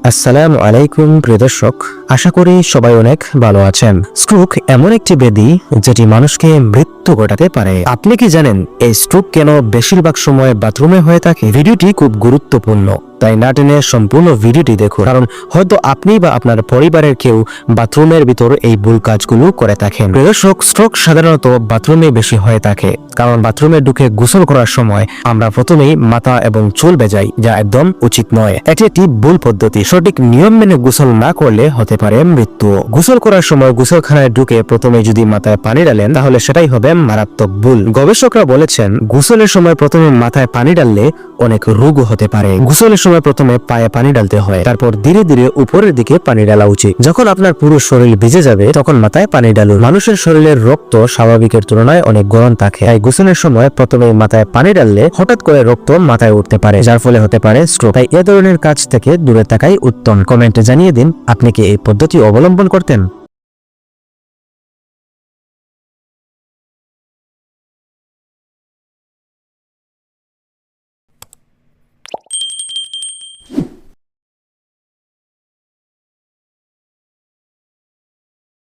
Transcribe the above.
আসসালামু আলাইকুম প্রিয় দর্শক, আশা করি সবাই অনেক ভালো আছেন। স্ট্রোক এমন একটি ব্যাধি যেটি মানুষকে মৃত্যু ঘটাতে পারে। আপনি কি জানেন এই স্ট্রোক কেন বেশিরভাগ সময় বাথরুমে হয়ে থাকে? ভিডিওটি খুব গুরুত্বপূর্ণ, তাই না টেনে সম্পূর্ণ ভিডিওটি দেখুন, কারণ হয়তো আপনি বা আপনার পরিবারের কেউ বাথরুমের ভিতর এই ভুল কাজগুলো করে থাকেন। প্রিয় দর্শক, স্ট্রোক সাধারণত বাথরুমে বেশি হয়ে থাকে, কারণ বাথরুমে ঢুকে গোসল করার সময় আমরা প্রথমেই মাথা এবং চুল ভেজাই, যা একদম উচিত নয়। এটি একটি ভুল পদ্ধতি। সঠিক নিয়ম মেনে গোসল না করলে হতে পারে মৃত্যু। গোসল করার সময় গোসলখানায় ঢুকে প্রথমে যদি মাথায় পানি ডালেন, তাহলে সেটাই হবে মারাত্মক ভুল। গবেষকরা বলেছেন, গোসলের সময় প্রথমে মাথায় পানি ডাললে অনেক রোগও হতে পারে। গোসলের সময় প্রথমে পায়ে পানি ডালতে হয়, তারপর ধীরে ধীরে উপরের দিকে পানি ডালা উচিত। যখন আপনার পুরো শরীর ভিজে যাবে, তখন মাথায় পানি ডালুন। মানুষের শরীরের রক্ত স্বাভাবিকের তুলনায় অনেক গরম থাকে, তাই গোসলের সময় প্রথমে মাথায় পানি ডাললে হঠাৎ করে রক্ত মাথায় উঠতে পারে, যার ফলে হতে পারে স্ট্রোক। তাই এ ধরনের কাজ থেকে দূরে থাকাই উত্তম। কমেন্টে জানিয়ে দিন, আপনি কি এই পদ্ধতি অবলম্বন করতেন?